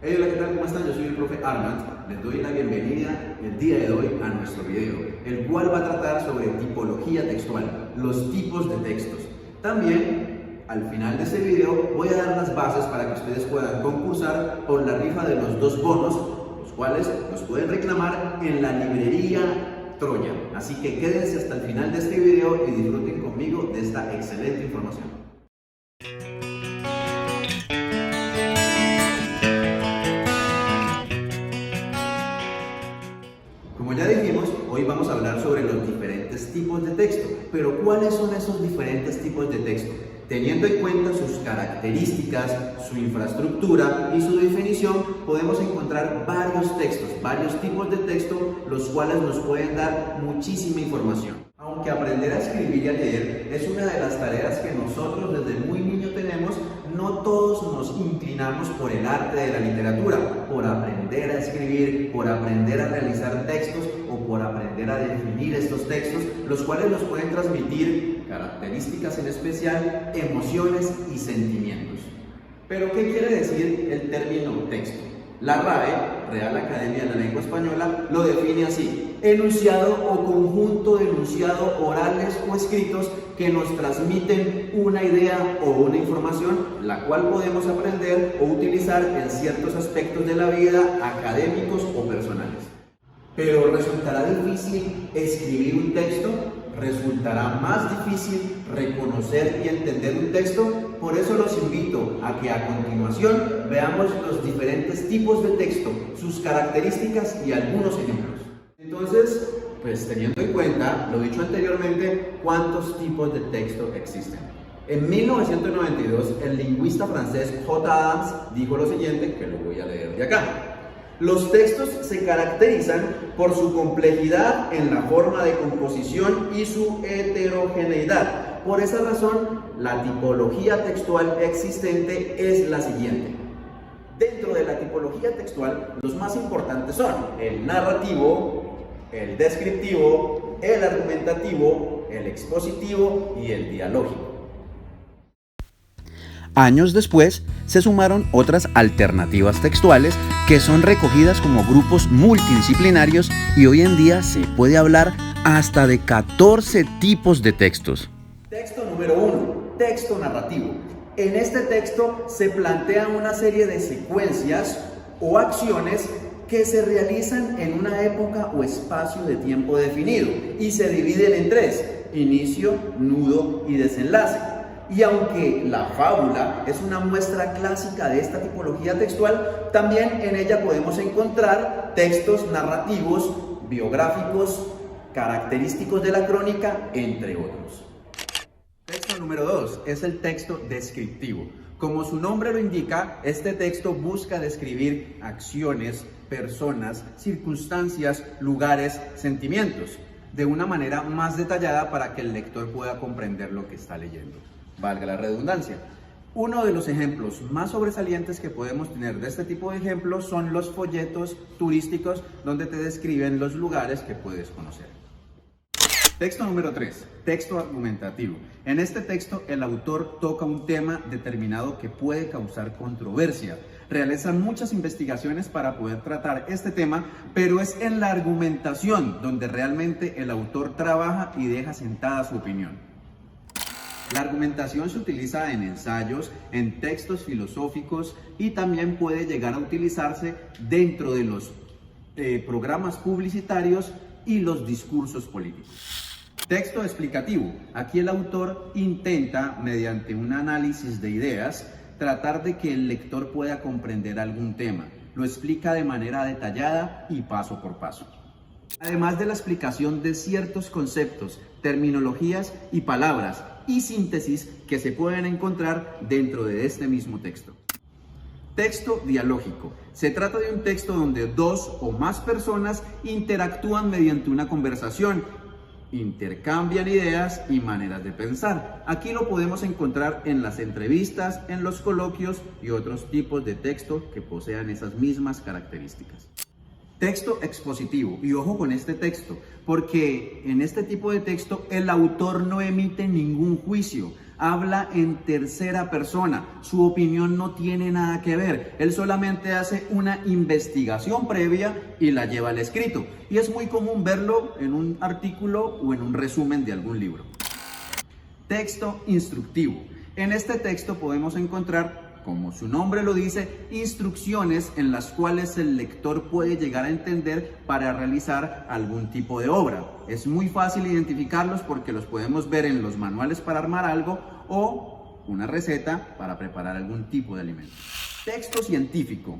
Hey, hola, ¿qué tal? ¿Cómo están? Yo soy el profe Armand. Les doy la bienvenida el día de hoy a nuestro video, el cual va a tratar sobre tipología textual, los tipos de textos. También, al final de este video, voy a dar las bases para que ustedes puedan concursar por la rifa de los 2 bonos, los cuales los pueden reclamar en la librería Troya. Así que quédense hasta el final de este video y disfruten conmigo de esta excelente información. Como ya dijimos, hoy vamos a hablar sobre los diferentes tipos de texto. Pero ¿cuáles son esos diferentes tipos de texto? Teniendo en cuenta sus características, su infraestructura y su definición, podemos encontrar varios textos, varios tipos de texto, los cuales nos pueden dar muchísima información. Aunque aprender a escribir y a leer es una de las tareas que nosotros desde muy niño tenemos, no todos nos inclinamos por el arte de la literatura, por aprender a escribir, por aprender a realizar textos o por aprender a definir estos textos, los cuales nos pueden transmitir características en especial, emociones y sentimientos. Pero, ¿qué quiere decir el término texto? La RAE, Real Academia de la Lengua Española, lo define así: enunciado o conjunto de enunciado orales o escritos que nos transmiten una idea o una información, la cual podemos aprender o utilizar en ciertos aspectos de la vida, académicos o personales. Pero ¿resultará difícil escribir un texto? ¿Resultará más difícil reconocer y entender un texto? Por eso los invito a que a continuación veamos los diferentes tipos de texto, sus características y algunos ejemplos. Entonces, pues teniendo en cuenta lo dicho anteriormente, ¿cuántos tipos de texto existen? En 1992, el lingüista francés J. Adams dijo lo siguiente, que lo voy a leer de acá. Los textos se caracterizan por su complejidad en la forma de composición y su heterogeneidad. Por esa razón, la tipología textual existente es la siguiente. Dentro de la tipología textual, los más importantes son el narrativo, el descriptivo, el argumentativo, el expositivo y el dialógico. Años después, se sumaron otras alternativas textuales que son recogidas como grupos multidisciplinarios y hoy en día se puede hablar hasta de 14 tipos de textos. Texto número 1, texto narrativo. En este texto se plantea una serie de secuencias o acciones que se realizan en una época o espacio de tiempo definido y se dividen en 3, inicio, nudo y desenlace. Y aunque la fábula es una muestra clásica de esta tipología textual, también en ella podemos encontrar textos narrativos, biográficos, característicos de la crónica, entre otros. Texto número 2 es el texto descriptivo. Como su nombre lo indica, este texto busca describir acciones, personas, circunstancias, lugares, sentimientos, de una manera más detallada para que el lector pueda comprender lo que está leyendo. Valga la redundancia. Uno de los ejemplos más sobresalientes que podemos tener de este tipo de ejemplos son los folletos turísticos donde te describen los lugares que puedes conocer. Texto número 3, texto argumentativo. En este texto el autor toca un tema determinado que puede causar controversia. Realiza muchas investigaciones para poder tratar este tema, pero es en la argumentación donde realmente el autor trabaja y deja sentada su opinión. La argumentación se utiliza en ensayos, en textos filosóficos y también puede llegar a utilizarse dentro de los programas publicitarios y los discursos políticos. Texto explicativo. Aquí el autor intenta, mediante un análisis de ideas, tratar de que el lector pueda comprender algún tema. Lo explica de manera detallada y paso por paso. Además de la explicación de ciertos conceptos, terminologías y palabras y síntesis que se pueden encontrar dentro de este mismo texto. Texto dialógico. Se trata de un texto donde 2 o más personas interactúan mediante una conversación, intercambian ideas y maneras de pensar. Aquí lo podemos encontrar en las entrevistas, en los coloquios y otros tipos de texto que posean esas mismas características. Texto expositivo, y ojo con este texto, porque en este tipo de texto el autor no emite ningún juicio, habla en tercera persona, su opinión no tiene nada que ver, él solamente hace una investigación previa y la lleva al escrito. Y es muy común verlo en un artículo o en un resumen de algún libro. Texto instructivo. En este texto podemos encontrar, como su nombre lo dice, instrucciones en las cuales el lector puede llegar a entender para realizar algún tipo de obra. Es muy fácil identificarlos porque los podemos ver en los manuales para armar algo o una receta para preparar algún tipo de alimento. Texto científico.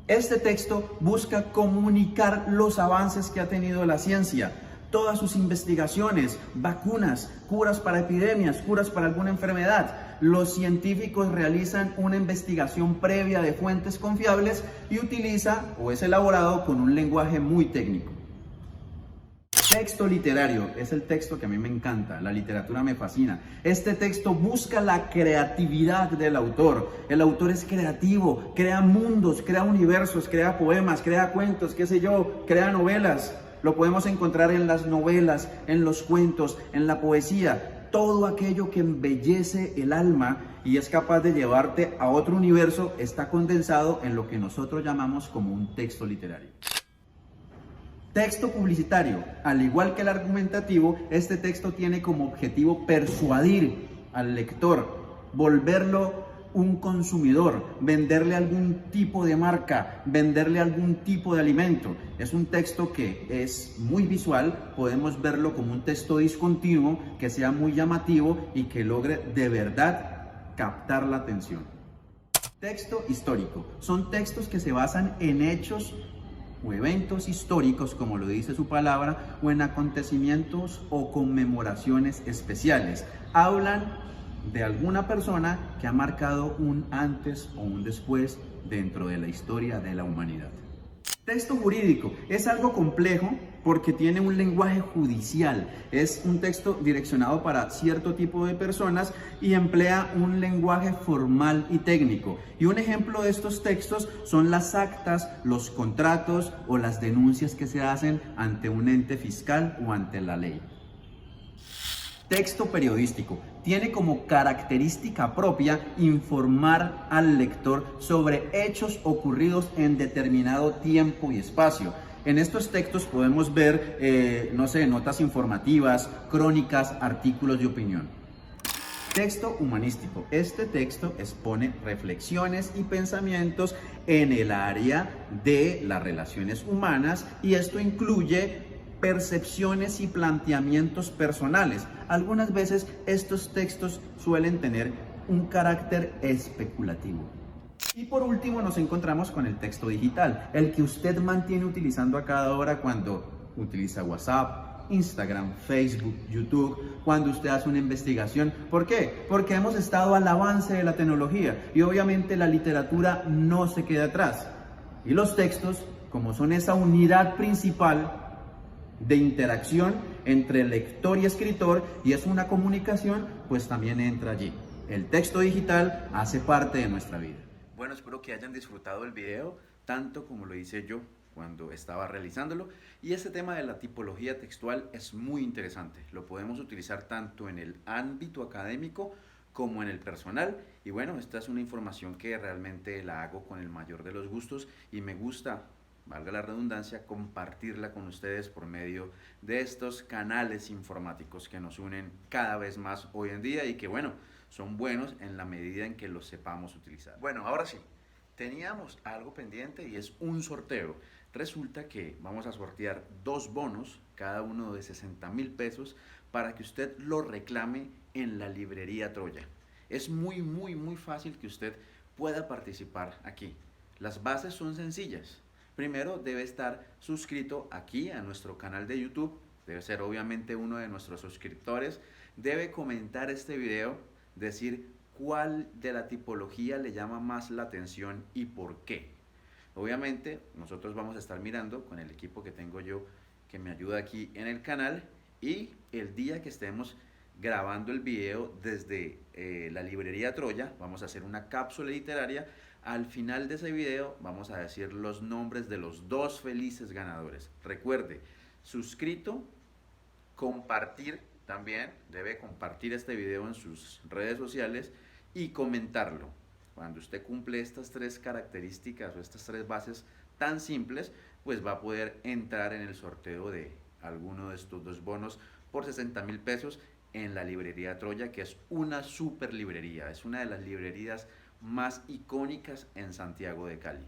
Este texto busca comunicar los avances que ha tenido la ciencia, todas sus investigaciones, vacunas, curas para epidemias, curas para alguna enfermedad. Los científicos realizan una investigación previa de fuentes confiables y utiliza o es elaborado con un lenguaje muy técnico. Texto literario es el texto que a mí me encanta, la literatura me fascina. Este texto busca la creatividad del autor. El autor es creativo, crea mundos, crea universos, crea poemas, crea cuentos, qué sé yo, crea novelas. Lo podemos encontrar en las novelas, en los cuentos, en la poesía. Todo aquello que embellece el alma y es capaz de llevarte a otro universo está condensado en lo que nosotros llamamos como un texto literario. Texto publicitario. Al igual que el argumentativo, este texto tiene como objetivo persuadir al lector, volverlo un consumidor, venderle algún tipo de marca, venderle algún tipo de alimento. Es un texto que es muy visual, podemos verlo como un texto discontinuo, que sea muy llamativo y que logre de verdad captar la atención. Texto histórico. Son textos que se basan en hechos o eventos históricos, como lo dice su palabra, o en acontecimientos o conmemoraciones especiales. Hablan de alguna persona que ha marcado un antes o un después dentro de la historia de la humanidad. Texto jurídico es algo complejo porque tiene un lenguaje judicial. Es un texto direccionado para cierto tipo de personas y emplea un lenguaje formal y técnico. Y un ejemplo de estos textos son las actas, los contratos o las denuncias que se hacen ante un ente fiscal o ante la ley. Texto periodístico. Tiene como característica propia informar al lector sobre hechos ocurridos en determinado tiempo y espacio. En estos textos podemos ver, notas informativas, crónicas, artículos de opinión. Texto humanístico. Este texto expone reflexiones y pensamientos en el área de las relaciones humanas y esto incluye percepciones y planteamientos personales. Algunas veces estos textos suelen tener un carácter especulativo. Y por último nos encontramos con el texto digital, el que usted mantiene utilizando a cada hora cuando utiliza WhatsApp, Instagram, Facebook, YouTube, cuando usted hace una investigación. ¿Por qué? Porque hemos estado al avance de la tecnología y obviamente la literatura no se queda atrás. Y los textos, como son esa unidad principal de interacción entre lector y escritor y es una comunicación, pues también entra allí. El texto digital hace parte de nuestra vida. Bueno, espero que hayan disfrutado el video tanto como lo hice yo cuando estaba realizándolo y este tema de la tipología textual es muy interesante. Lo podemos utilizar tanto en el ámbito académico como en el personal y bueno, esta es una información que realmente la hago con el mayor de los gustos y me gusta, valga la redundancia, compartirla con ustedes por medio de estos canales informáticos que nos unen cada vez más hoy en día y que bueno, son buenos en la medida en que los sepamos utilizar. Bueno, ahora sí, teníamos algo pendiente y es un sorteo. Resulta que vamos a sortear 2 bonos, cada uno de 60,000 pesos, para que usted lo reclame en la librería Troya. Es muy fácil que usted pueda participar aquí. Las bases son sencillas. Primero debe estar suscrito aquí a nuestro canal de YouTube, debe ser obviamente uno de nuestros suscriptores, debe comentar este video, decir cuál de la tipología le llama más la atención y por qué. Obviamente nosotros vamos a estar mirando con el equipo que tengo yo que me ayuda aquí en el canal y el día que estemos grabando el video desde la librería Troya, vamos a hacer una cápsula literaria. Al final de ese video vamos a decir los nombres de los 2 felices ganadores. Recuerde, suscrito, compartir También debe compartir este video en sus redes sociales y comentarlo. Cuando usted cumple estas 3 características o estas 3 bases tan simples, pues va a poder entrar en el sorteo de alguno de estos 2 bonos por 60.000 pesos en la librería Troya, que es una super librería, es una de las librerías más icónicas en Santiago de Cali.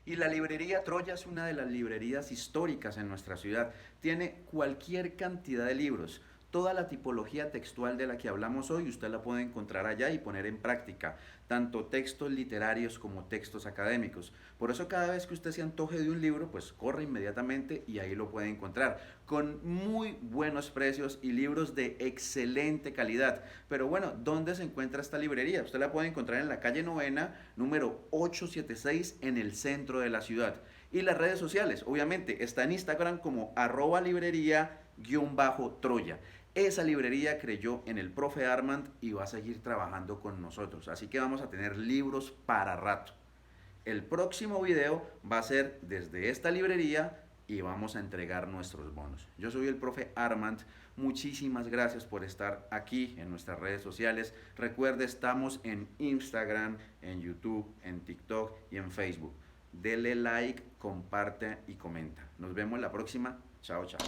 Y la librería Troya es una de las librerías históricas en nuestra ciudad. Tiene cualquier cantidad de libros. Toda la tipología textual de la que hablamos hoy usted la puede encontrar allá y poner en práctica, tanto textos literarios como textos académicos. Por eso cada vez que usted se antoje de un libro, pues corre inmediatamente y ahí lo puede encontrar, con muy buenos precios y libros de excelente calidad. Pero bueno, ¿dónde se encuentra esta librería? Usted la puede encontrar en la calle Novena, número 876, en el centro de la ciudad. Y las redes sociales, obviamente, está en Instagram como @librería_Troya. Esa librería creyó en el profe Armand y va a seguir trabajando con nosotros. Así que vamos a tener libros para rato. El próximo video va a ser desde esta librería y vamos a entregar nuestros bonos. Yo soy el profe Armand. Muchísimas gracias por estar aquí en nuestras redes sociales. Recuerde, estamos en Instagram, en YouTube, en TikTok y en Facebook. Dele like, comparte y comenta. Nos vemos la próxima. Chao, chao.